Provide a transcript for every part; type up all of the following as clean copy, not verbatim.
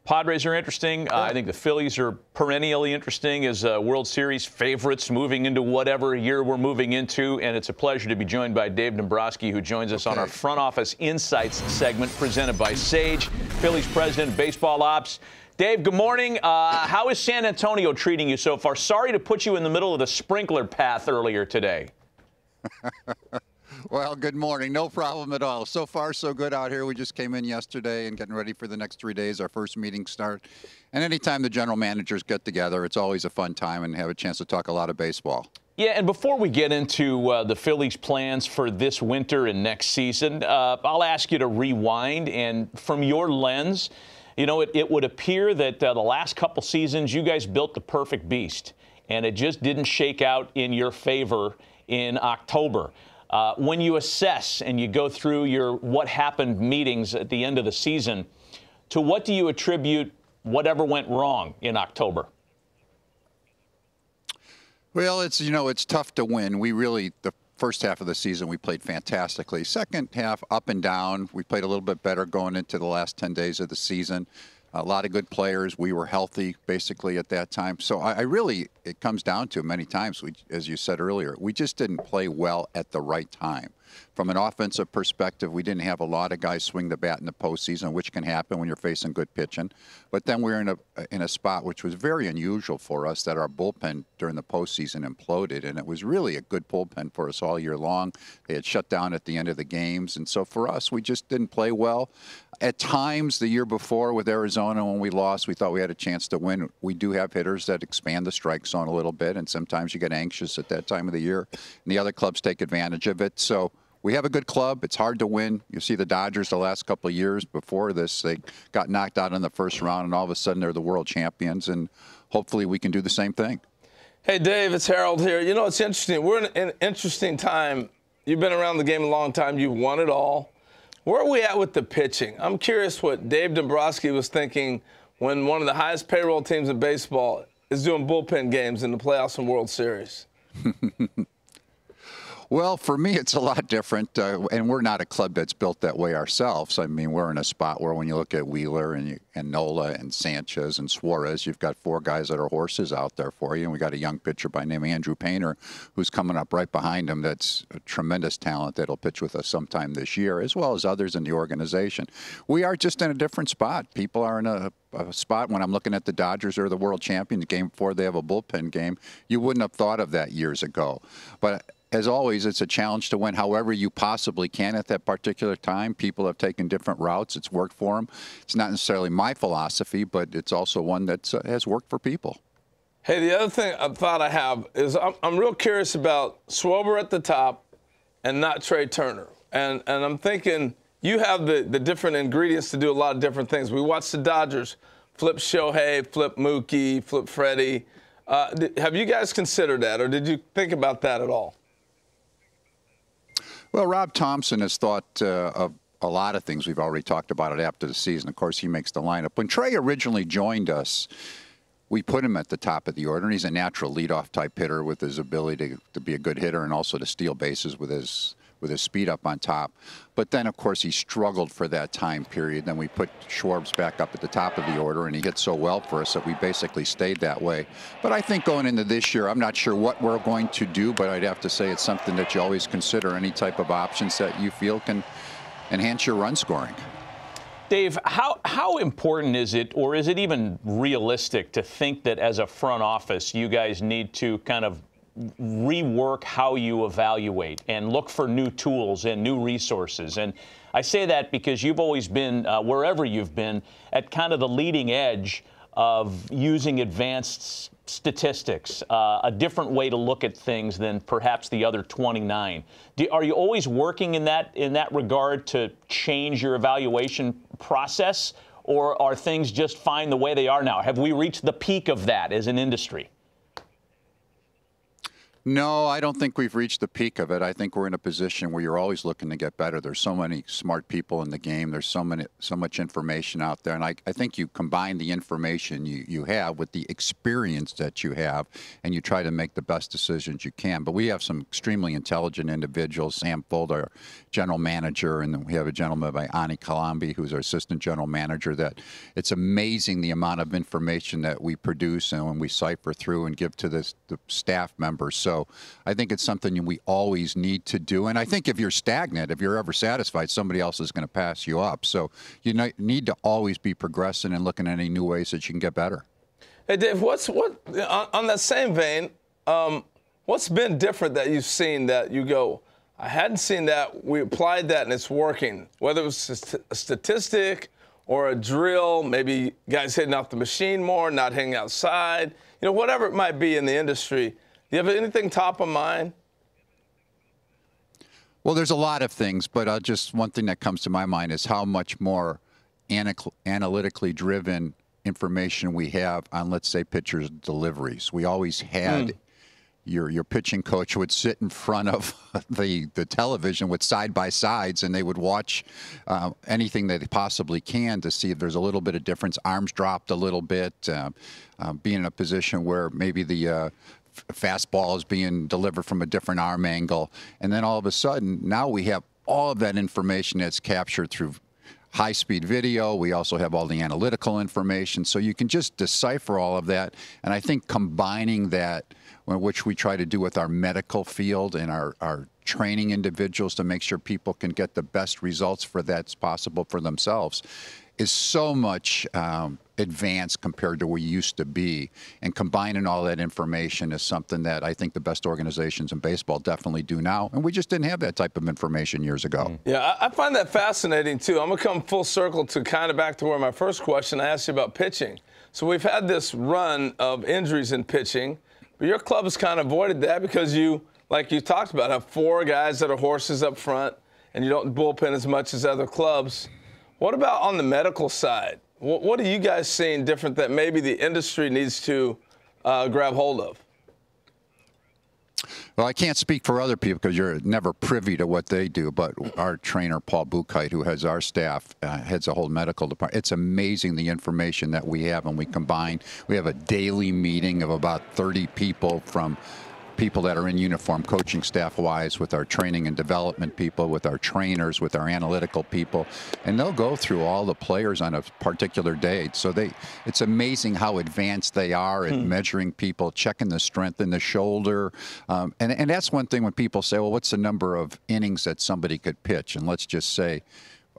Padres are interesting. I think the Phillies are perennially interesting as World Series favorites moving into whatever year we're moving into. And it's a pleasure to be joined by Dave Dombrowski, who joins us on our Front Office Insights segment presented by Sage, Phillies president of baseball ops. Dave, good morning. How is San Antonio treating you so far? Sorry to put you in the middle of the sprinkler path earlier today. Well, good morning. No problem at all. So far, so good out here. We just came in yesterday and getting ready for the next 3 days. Our first meeting start. And anytime the general managers get together, it's always a fun time and have a chance to talk a lot of baseball. Yeah, and before we get into the Phillies' plans for this winter and next season, I'll ask you to rewind. And from your lens, you know, it would appear that the last couple seasons you guys built the perfect beast, and it just didn't shake out in your favor in October. When you assess and you go through your what happened meetings at the end of the season, to what do you attribute whatever went wrong in October? Well, it's tough to win. The first half of the season, we played fantastically. Second half, up and down. We played a little bit better going into the last 10 days of the season. A lot of good players. We were healthy basically at that time. So it comes down to many times, as you said earlier, we just didn't play well at the right time. From an offensive perspective, we didn't have a lot of guys swing the bat in the postseason, which can happen when you're facing good pitching. But then we're in a spot which was very unusual for us, that our bullpen during the postseason imploded, and it was really a good bullpen for us all year long. They had shut down at the end of the games, and so for us, we just didn't play well. At times, the year before with Arizona, when we lost, we thought we had a chance to win. We do have hitters that expand the strike zone a little bit, and sometimes you get anxious at that time of the year, and the other clubs take advantage of it. So we have a good club. It's hard to win. You see the Dodgers the last couple of years before this, they got knocked out in the first round, and all of a sudden they're the world champions, and hopefully we can do the same thing. Hey, Dave, it's Harold here. You know, it's interesting. We're in an interesting time. You've been around the game a long time. You've won it all. Where are we at with the pitching? I'm curious what Dave Dombrowski was thinking when one of the highest payroll teams in baseball is doing bullpen games in the playoffs and World Series. Well, for me, it's a lot different, and we're not a club that's built that way ourselves. I mean, we're in a spot where when you look at Wheeler and Nola and Sanchez and Suarez, you've got 4 guys that are horses out there for you, and we got a young pitcher by name Andrew Painter who's coming up right behind him that's a tremendous talent that'll pitch with us sometime this year, as well as others in the organization. We are just in a different spot. People are in a spot when I'm looking at the Dodgers or the world champions game before they have a bullpen game. You wouldn't have thought of that years ago. But as always, it's a challenge to win however you possibly can at that particular time. People have taken different routes. It's worked for them. It's not necessarily my philosophy, but it's also one that has worked for people. Hey, the other thing I thought I have is I'm real curious about Schwarber at the top and not Trey Turner. And I'm thinking you have the different ingredients to do a lot of different things. We watched the Dodgers flip Shohei, flip Mookie, flip Freddie. Have you guys considered that, or did you think about that at all? Well, Rob Thompson has thought of a lot of things. We've already talked about it after the season. Of course, he makes the lineup. When Trey originally joined us, we put him at the top of the order, and he's a natural leadoff type hitter with his ability to be a good hitter and also to steal bases with his speed up on top. But then, of course, he struggled for that time period. Then we put Schwarber back up at the top of the order, and he hit so well for us that we basically stayed that way. But I think going into this year, I'm not sure what we're going to do, but I'd have to say it's something that you always consider, any type of options that you feel can enhance your run scoring. Dave, how important is it, or is it even realistic to think that as a front office you guys need to kind of rework how you evaluate and look for new tools and new resources? And I say that because you've always been, wherever you've been, at kind of the leading edge of using advanced statistics, a different way to look at things than perhaps the other 29. Are you always working in that regard to change your evaluation process, or are things just fine the way they are now? Have we reached the peak of that as an industry? No, I don't think we've reached the peak of it. I think we're in a position where you're always looking to get better. There's so many smart people in the game. There's so much information out there. And I think you combine the information you have with the experience that you have, and you try to make the best decisions you can. But we have some extremely intelligent individuals. Sam Fold, our general manager, and then we have a gentleman by Ani Kalambi, who's our assistant general manager, that it's amazing the amount of information that we produce and when we cipher through and give to the staff members. So I think it's something we always need to do. And I think if you're stagnant, if you're ever satisfied, somebody else is going to pass you up. So you need to always be progressing and looking at any new ways that you can get better. Hey, Dave, on that same vein, what's been different that you've seen that you go, I hadn't seen that, we applied that, and it's working, whether it was a statistic or a drill, maybe guys hitting off the machine more, not hitting outside, whatever it might be in the industry. Do you have anything top of mind? Well, there's a lot of things, but one thing that comes to my mind is how much more analytically driven information we have on, let's say, pitchers' deliveries. We always had your pitching coach would sit in front of the television with side-by-sides, and they would watch anything that they possibly can to see if there's a little bit of difference. Arms dropped a little bit, being in a position where maybe the fastball is being delivered from a different arm angle. And then all of a sudden, now we have all of that information that's captured through high-speed video. We also have all the analytical information. So you can just decipher all of that. And I think combining that, which we try to do with our medical field and our training individuals to make sure people can get the best results that's possible for themselves, is so much advanced compared to where we used to be. And combining all that information is something that I think the best organizations in baseball definitely do now. And we just didn't have that type of information years ago. Yeah, I find that fascinating, too. I'm going to come full circle to kind of back to where my first question I asked you about pitching. So we've had this run of injuries in pitching, but your club has kind of avoided that because you, like you talked about, have 4 guys that are horses up front, and you don't bullpen as much as other clubs. What about on the medical side? What are you guys seeing different that maybe the industry needs to grab hold of? Well, I can't speak for other people because you're never privy to what they do, but our trainer, Paul Buchheit, who has our staff, heads a whole medical department. It's amazing the information that we have, and we combine. We have a daily meeting of about 30 people, from people that are in uniform, coaching staff-wise, with our training and development people, with our trainers, with our analytical people, and they'll go through all the players on a particular day. So it's amazing how advanced they are at measuring people, checking the strength in the shoulder. And that's one thing when people say, well, what's the number of innings that somebody could pitch? And let's just say,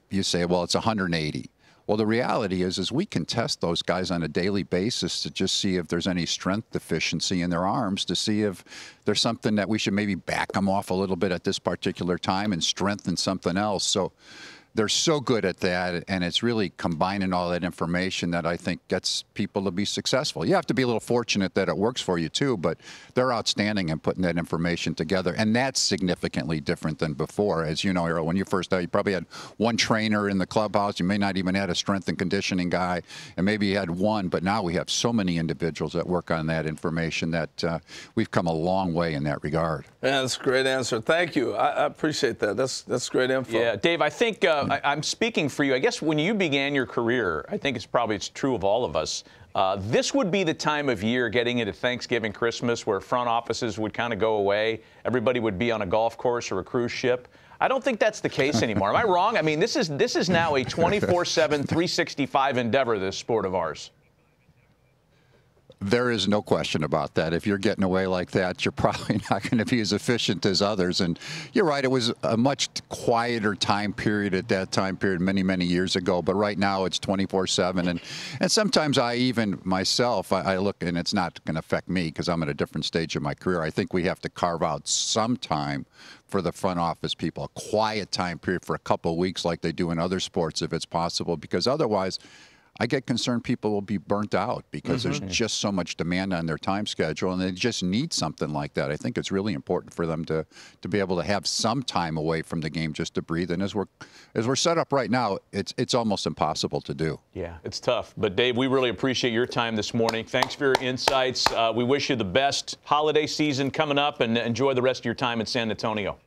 you say, well, it's 180. Well, the reality is we can test those guys on a daily basis to just see if there's any strength deficiency in their arms, to see if there's something that we should maybe back them off a little bit at this particular time and strengthen something else. So they're so good at that, and it's really combining all that information that I think gets people to be successful. You have to be a little fortunate that it works for you too, but they're outstanding in putting that information together, and that's significantly different than before. As you know, Errol, when you first started, you probably had one trainer in the clubhouse. You may not even had a strength and conditioning guy, and maybe you had one, but now we have so many individuals that work on that information that we've come a long way in that regard. Yeah, that's a great answer. Thank you. I appreciate that. That's great info. Yeah, Dave, I think I'm speaking for you. I guess when you began your career, I think it's true of all of us, this would be the time of year getting into Thanksgiving, Christmas, where front offices would kind of go away. Everybody would be on a golf course or a cruise ship. I don't think that's the case anymore. Am I wrong? I mean, this is now a 24/7, 365 endeavor, this sport of ours. There is no question about that. If you're getting away like that, you're probably not going to be as efficient as others. And you're right, it was a much quieter time period at that time period many, many years ago. But right now it's 24/7. And sometimes I even myself, I look, and it's not going to affect me because I'm at a different stage of my career. I think we have to carve out some time for the front office people, a quiet time period for a couple of weeks like they do in other sports if it's possible, because otherwise I get concerned people will be burnt out because there's just so much demand on their time schedule, and they just need something like that. I think it's really important for them to be able to have some time away from the game just to breathe. And as we're set up right now, it's almost impossible to do. Yeah, it's tough. But Dave, we really appreciate your time this morning. Thanks for your insights. We wish you the best holiday season coming up, and enjoy the rest of your time in San Antonio.